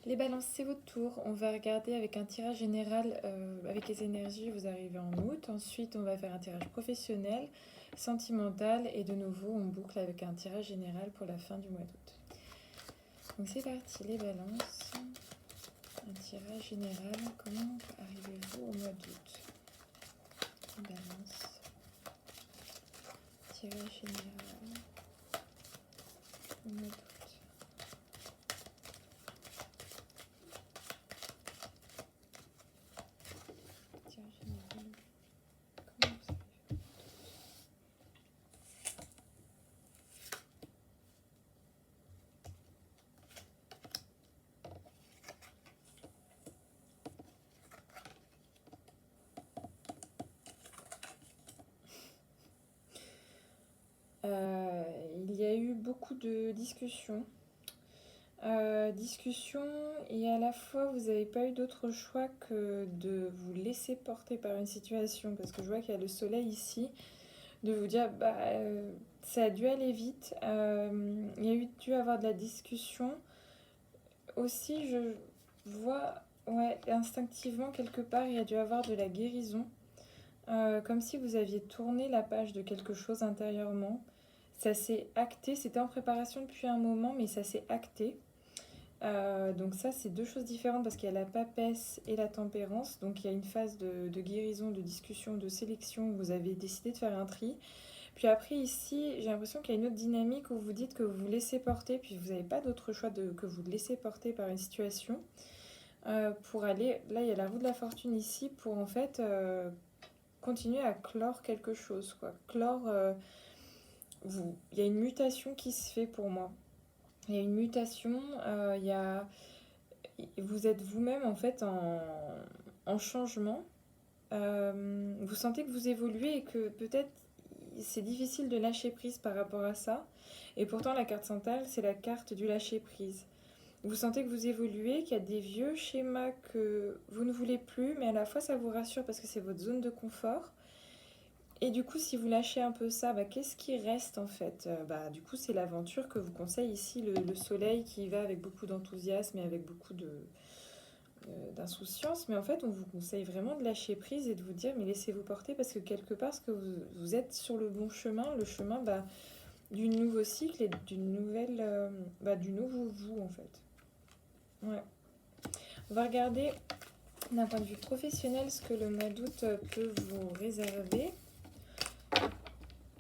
Les balances, c'est votre tour. On va regarder avec un tirage général avec les énergies, vous arrivez en août. Ensuite, on va faire un tirage professionnel, sentimental. Et de nouveau, on boucle avec un tirage général pour la fin du mois d'août. Donc c'est parti, les balances. Un tirage général. Comment arrivez-vous au mois d'août? Les balances. Tirage général. Au mois d'août. Tirage général. Comment vous arrivez? Il y a eu beaucoup de discussions. Et à la fois vous n'avez pas eu d'autre choix que de vous laisser porter par une situation parce que je vois qu'il y a le soleil ici, de vous dire ça a dû aller vite, il y a eu dû avoir de la discussion aussi, je vois, ouais, instinctivement quelque part il y a dû avoir de la guérison, comme si vous aviez tourné la page de quelque chose intérieurement. Ça s'est acté, c'était en préparation depuis un moment mais ça s'est acté. Donc ça, c'est deux choses différentes parce qu'il y a la papesse et la tempérance. Donc il y a une phase de guérison, de discussion, de sélection où vous avez décidé de faire un tri. Puis après ici, j'ai l'impression qu'il y a une autre dynamique où vous dites que vous vous laissez porter, puis vous n'avez pas d'autre choix que vous laissez porter par une situation. Pour aller, là il y a la roue de la fortune ici, pour en fait continuer à clore quelque chose, quoi. Clore, il y a une mutation qui se fait pour moi. Il y a une mutation, vous êtes vous-même en fait en changement. Vous sentez que vous évoluez et que peut-être c'est difficile de lâcher prise par rapport à ça. Et pourtant la carte centrale, c'est la carte du lâcher prise. Vous sentez que vous évoluez, qu'il y a des vieux schémas que vous ne voulez plus, mais à la fois ça vous rassure parce que c'est votre zone de confort. Et du coup, si vous lâchez un peu ça, qu'est-ce qui reste en fait? Du coup, c'est l'aventure que vous conseille ici, le soleil qui y va avec beaucoup d'enthousiasme et avec beaucoup d'insouciance. Mais en fait, on vous conseille vraiment de lâcher prise et de vous dire, mais laissez-vous porter parce que quelque part, parce que vous êtes sur le bon chemin, le chemin du nouveau cycle et d'une nouvelle, du nouveau vous en fait. Ouais. On va regarder d'un point de vue professionnel ce que le mois d'août peut vous réserver.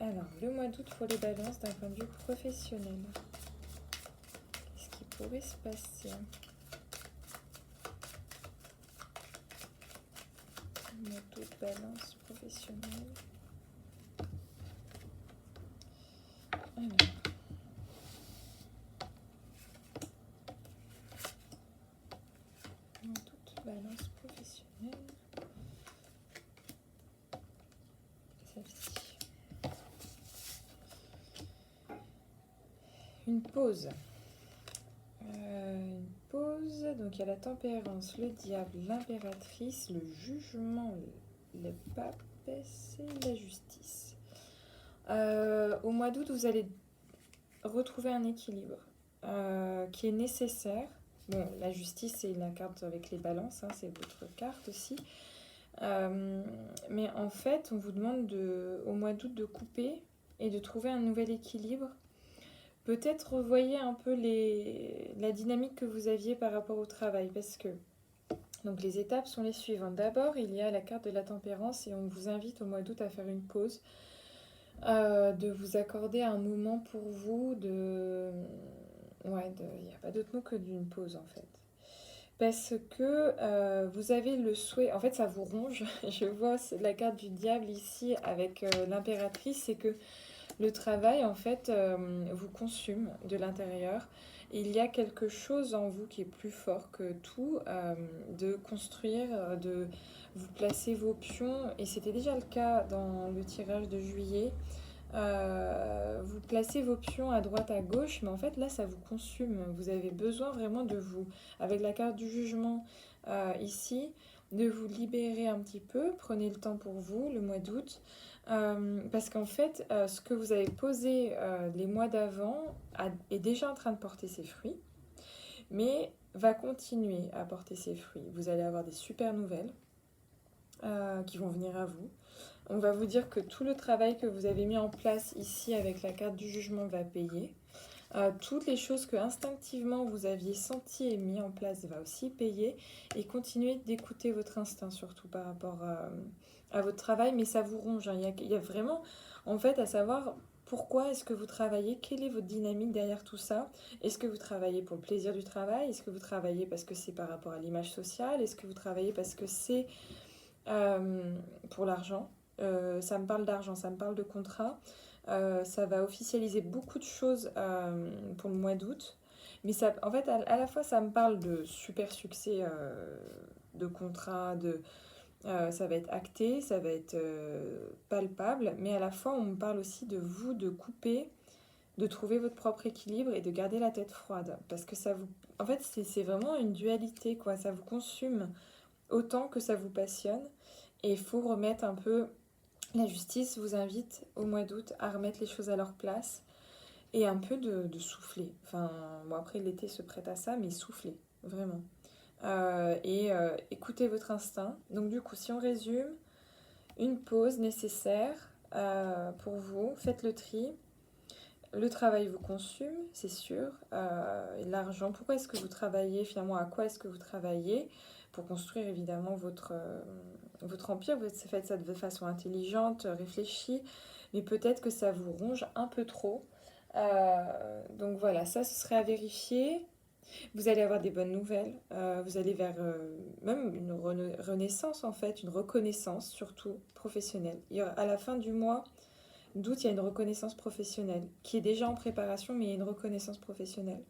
Alors, le mois d'août pour les balances d'un point de vue professionnel. Qu'est-ce qui pourrait se passer? Le mois d'août, balance professionnelle. Alors. Mois d'août, balance professionnelle. Celle-ci. Une pause. Donc il y a la tempérance, le diable, l'impératrice, le jugement, le papesse et la justice. Au mois d'août, vous allez retrouver un équilibre qui est nécessaire. Bon, la justice, c'est la carte avec les balances, c'est votre carte aussi. Mais en fait, on vous demande au mois d'août de couper et de trouver un nouvel équilibre. Peut-être revoyez un peu la dynamique que vous aviez par rapport au travail, parce que donc les étapes sont les suivantes. D'abord, il y a la carte de la tempérance et on vous invite au mois d'août à faire une pause, de vous accorder un moment pour vous, il n'y a pas d'autre mot que d'une pause en fait. Parce que vous avez le souhait, en fait ça vous ronge, je vois la carte du diable ici avec l'impératrice, c'est que le travail, en fait, vous consume de l'intérieur. Il y a quelque chose en vous qui est plus fort que tout, de construire, de vous placer vos pions. Et c'était déjà le cas dans le tirage de juillet. Vous placez vos pions à droite, à gauche, mais en fait, là, ça vous consume. Vous avez besoin vraiment de vous, avec la carte du jugement ici, de vous libérer un petit peu. Prenez le temps pour vous, le mois d'août. Parce qu'en fait, ce que vous avez posé les mois d'avant est déjà en train de porter ses fruits. Mais va continuer à porter ses fruits. Vous allez avoir des super nouvelles qui vont venir à vous. On va vous dire que tout le travail que vous avez mis en place ici avec la carte du jugement va payer. Toutes les choses que instinctivement vous aviez senties et mis en place va aussi payer. Et continuez d'écouter votre instinct, surtout par rapport à votre travail. Mais ça vous ronge, hein. Il y a vraiment, en fait, à savoir pourquoi est-ce que vous travaillez, quelle est votre dynamique derrière tout ça. Est-ce que vous travaillez pour le plaisir du travail? Est-ce que vous travaillez parce que c'est par rapport à l'image sociale? Est-ce que vous travaillez parce que c'est pour l'argent? Ça me parle d'argent, ça me parle de contrat. Ça va officialiser beaucoup de choses pour le mois d'août. Mais ça, en fait, à la fois, ça me parle de super succès de contrat, ça va être acté, ça va être palpable. Mais à la fois, on me parle aussi de vous, de couper, de trouver votre propre équilibre et de garder la tête froide. Parce que ça vous... En fait, c'est vraiment une dualité, quoi. Ça vous consume autant que ça vous passionne. Et il faut remettre un peu... La justice vous invite au mois d'août à remettre les choses à leur place et un peu de souffler. Enfin, bon, après l'été se prête à ça, mais souffler, vraiment. Écoutez votre instinct. Donc du coup, si on résume, une pause nécessaire pour vous, faites le tri. Le travail vous consume, c'est sûr. L'argent, pourquoi est-ce que vous travaillez finalement? À quoi est-ce que vous travaillez? Pour construire évidemment votre empire. Vous faites ça de façon intelligente, réfléchie, mais peut-être que ça vous ronge un peu trop. Donc voilà, ça ce serait à vérifier. Vous allez avoir des bonnes nouvelles. Vous allez vers même une renaissance en fait, une reconnaissance surtout professionnelle. À la fin du mois d'août, il y a une reconnaissance professionnelle qui est déjà en préparation, mais il y a une reconnaissance professionnelle.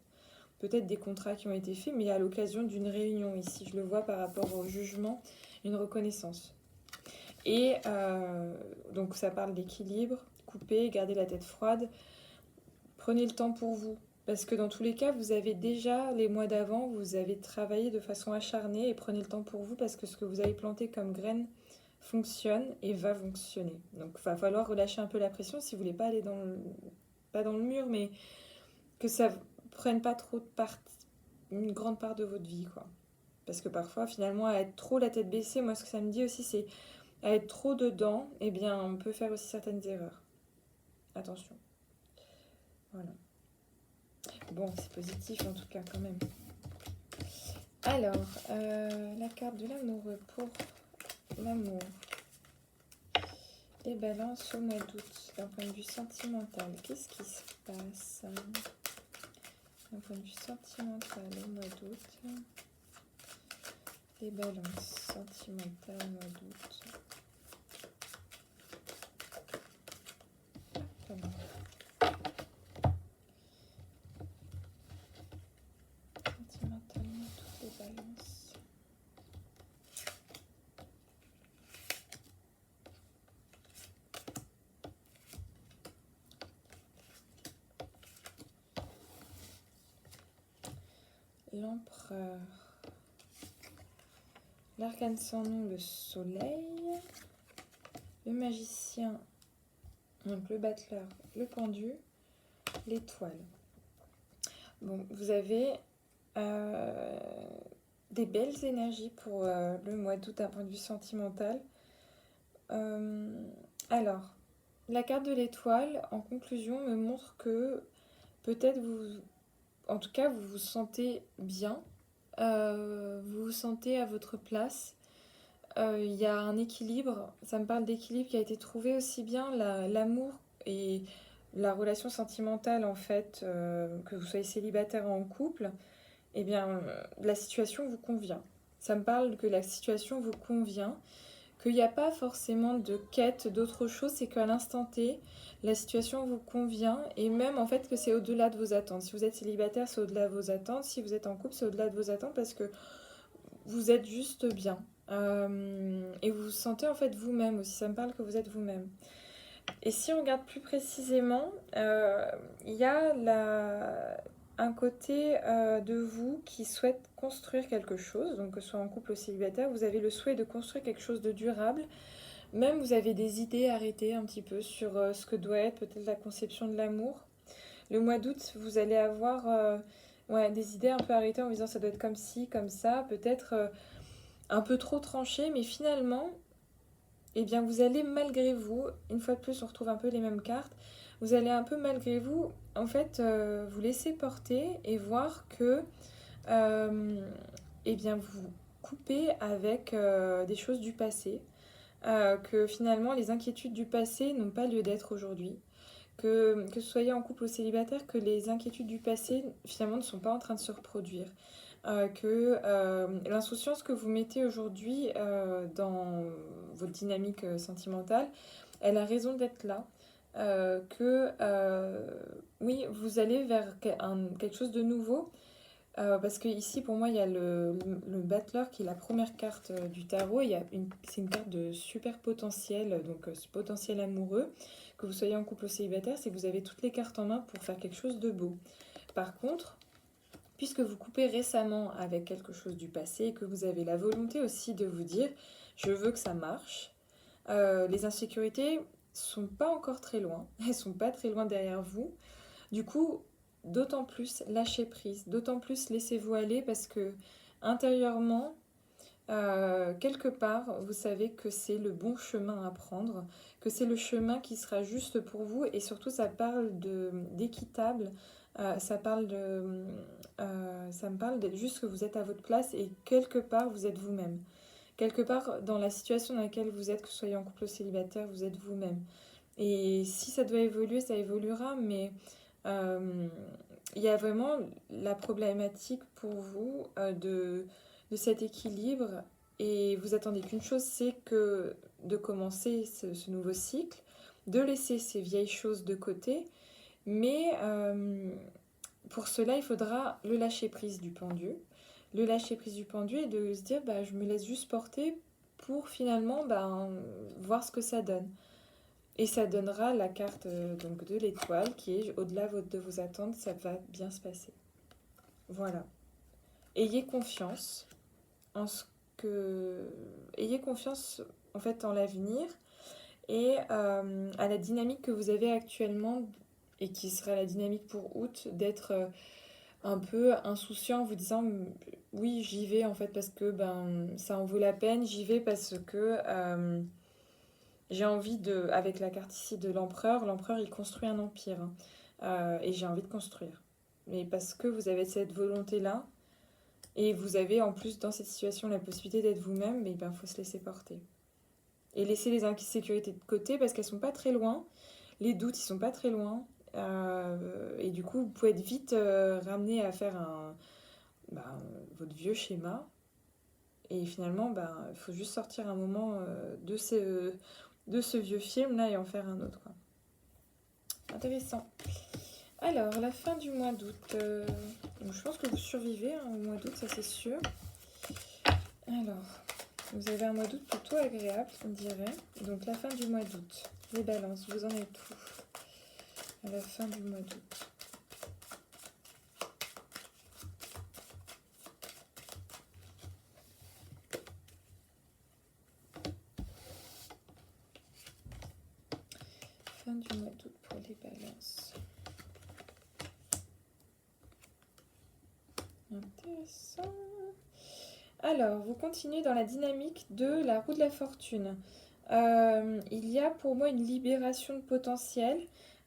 Peut-être des contrats qui ont été faits, mais à l'occasion d'une réunion ici, je le vois par rapport au jugement, une reconnaissance. Et donc ça parle d'équilibre, couper, garder la tête froide. Prenez le temps pour vous. Parce que dans tous les cas, vous avez déjà, les mois d'avant, vous avez travaillé de façon acharnée et prenez le temps pour vous parce que ce que vous avez planté comme graine fonctionne et va fonctionner. Donc il va falloir relâcher un peu la pression si vous voulez pas aller pas dans le mur, mais que ça prenne pas trop de une grande part de votre vie, quoi. Parce que parfois, finalement, à être trop la tête baissée, moi ce que ça me dit aussi, c'est à être trop dedans, eh bien, on peut faire aussi certaines erreurs. Attention. Voilà. Bon, c'est positif en tout cas, quand même. Alors, la carte de l'amoureux pour l'amour. Les balances au mois d'août, d'un point de vue sentimental. Qu'est-ce qui se passe d'un point de vue sentimental au mois d'août? Les balances sentimentales au mois d'août. Sentimentalement, toutes les balances. L'empereur. L'arcane sans nom, le soleil. Le magicien, donc le battleur, le pendu, l'étoile. Bon, vous avez des belles énergies pour le mois d'août d'un point de vue sentimental. Alors, la carte de l'étoile, en conclusion, me montre que peut-être en tout cas, vous vous sentez bien, vous vous sentez à votre place. Il y a un équilibre, ça me parle d'équilibre qui a été trouvé aussi bien l'amour et la relation sentimentale en fait, que vous soyez célibataire ou en couple, eh bien la situation vous convient. Ça me parle que la situation vous convient, qu'il n'y a pas forcément de quête d'autre chose, c'est qu'à l'instant T, la situation vous convient et même en fait que c'est au-delà de vos attentes. Si vous êtes célibataire, c'est au-delà de vos attentes. Si vous êtes en couple, c'est au-delà de vos attentes parce que vous êtes juste bien. Et vous vous sentez en fait vous-même aussi, ça me parle que vous êtes vous-même. Et si on regarde plus précisément, il y a un côté de vous qui souhaite construire quelque chose, donc que ce soit en couple ou célibataire, vous avez le souhait de construire quelque chose de durable. Même vous avez des idées arrêtées un petit peu sur ce que doit être peut-être la conception de l'amour. Le mois d'août, vous allez avoir Ouais, des idées un peu arrêtées en vous disant ça doit être comme ci, comme ça, peut-être un peu trop tranché, mais finalement, eh bien, vous allez malgré vous, une fois de plus, on retrouve un peu les mêmes cartes, vous allez un peu malgré vous, en fait, vous laisser porter et voir que, euh, eh bien, vous coupez avec des choses du passé, que finalement, les inquiétudes du passé n'ont pas lieu d'être aujourd'hui. Que vous soyez en couple ou célibataire, que les inquiétudes du passé finalement ne sont pas en train de se reproduire. Que l'insouciance que vous mettez aujourd'hui dans votre dynamique sentimentale, elle a raison d'être là. Oui, vous allez vers quelque chose de nouveau. Parce que ici, pour moi, il y a le Battler qui est la première carte du tarot. C'est une carte de super potentiel, donc ce potentiel amoureux. Que vous soyez en couple ou célibataire, c'est que vous avez toutes les cartes en main pour faire quelque chose de beau. Par contre, puisque vous coupez récemment avec quelque chose du passé et que vous avez la volonté aussi de vous dire je veux que ça marche, les insécurités sont pas encore très loin, elles sont pas très loin derrière vous. Du coup, d'autant plus lâchez prise, d'autant plus laissez-vous aller parce que intérieurement, quelque part, vous savez que c'est le bon chemin à prendre, que c'est le chemin qui sera juste pour vous et surtout ça parle d'équitable, ça me parle d'être juste que vous êtes à votre place et quelque part vous êtes vous-même. Quelque part dans la situation dans laquelle vous êtes, que vous soyez en couple ou célibataire, vous êtes vous-même. Et si ça doit évoluer, ça évoluera, mais euh, il y a vraiment la problématique pour vous de cet équilibre. Et vous attendez qu'une chose, c'est que de commencer ce nouveau cycle, de laisser ces vieilles choses de côté. Mais pour cela, il faudra le lâcher prise du pendu. Le lâcher prise du pendu et de se dire, bah, je me laisse juste porter pour finalement bah, voir ce que ça donne. Et ça donnera la carte donc de l'étoile qui est au-delà de vos attentes, ça va bien se passer. Voilà. Ayez confiance en ce que. Ayez confiance en fait en l'avenir et à la dynamique que vous avez actuellement et qui sera la dynamique pour août d'être un peu insouciant en vous disant oui j'y vais en fait parce que ben ça en vaut la peine, j'y vais parce que j'ai envie de, avec la carte ici de l'empereur il construit un empire. Hein. Et j'ai envie de construire. Mais parce que vous avez cette volonté-là, et vous avez en plus dans cette situation la possibilité d'être vous-même, mais il ben, faut se laisser porter. Et laisser les insécurités de côté parce qu'elles sont pas très loin. Les doutes, ils sont pas très loin. Et du coup, vous pouvez être vite ramené à faire ben, votre vieux schéma. Et finalement, ben, il faut juste sortir un moment de ce vieux film-là et en faire un autre. Quoi. Intéressant. Alors, la fin du mois d'août. Donc, je pense que vous survivez hein, au mois d'août, ça c'est sûr. Alors, vous avez un mois d'août plutôt agréable, on dirait. Donc, la fin du mois d'août. Les balances, vous en êtes où à la fin du mois d'août? Fin du mois d'août pour les balances. Intéressant. Alors, vous continuez dans la dynamique de la roue de la fortune. Il y a pour moi une libération de potentiel.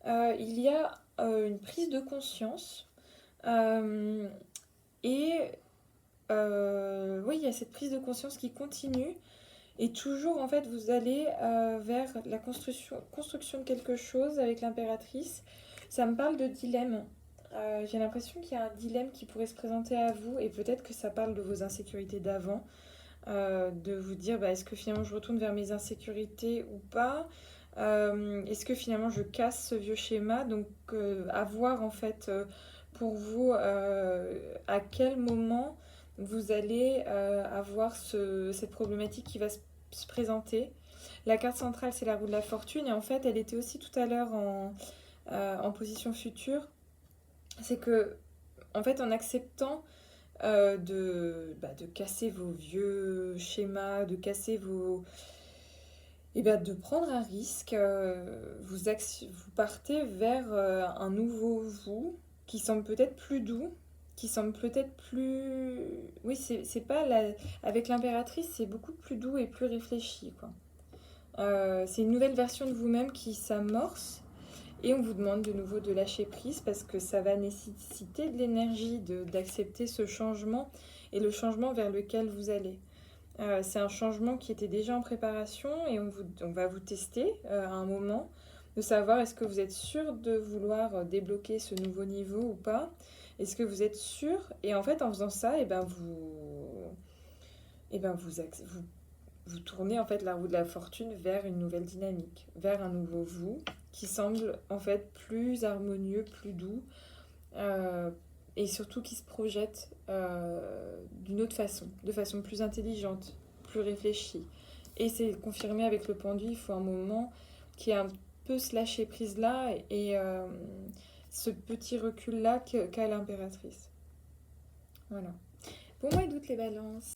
Il y a une prise de conscience. Euh, et oui, il y a cette prise de conscience qui continue. Et toujours, en fait, vous allez vers la construction de quelque chose avec l'impératrice. Ça me parle de dilemme. J'ai l'impression qu'il y a un dilemme qui pourrait se présenter à vous et peut-être que ça parle de vos insécurités d'avant. De vous dire, bah, est-ce que finalement je retourne vers mes insécurités ou pas. Est-ce que finalement je casse ce vieux schéma. Donc, à voir en fait pour vous à quel moment vous allez avoir cette problématique qui va se présenter. La carte centrale, c'est la roue de la fortune et en fait, elle était aussi tout à l'heure en position future. C'est que, en fait, en acceptant de casser vos vieux schémas, de casser vos... Et de prendre un risque, vous partez vers un nouveau vous qui semble peut-être plus doux qui semble peut-être plus... Oui, c'est pas la... Avec l'impératrice, c'est beaucoup plus doux et plus réfléchi, quoi. C'est une nouvelle version de vous-même qui s'amorce et on vous demande de nouveau de lâcher prise parce que ça va nécessiter de l'énergie d'accepter ce changement et le changement vers lequel vous allez. C'est un changement qui était déjà en préparation et on va vous tester à un moment de savoir est-ce que vous êtes sûr de vouloir débloquer ce nouveau niveau ou pas. Est-ce que vous êtes sûr? Et en fait, en faisant ça, vous tournez en fait la roue de la fortune vers une nouvelle dynamique, vers un nouveau vous qui semble en fait plus harmonieux, plus doux euh, et surtout qui se projette d'une autre façon, de façon plus intelligente, plus réfléchie. Et c'est confirmé avec le pendu, il faut un moment qui est un peu ce lâcher prise là et ce petit recul là qu'a l'impératrice. Voilà. Bon mois d'août les balances.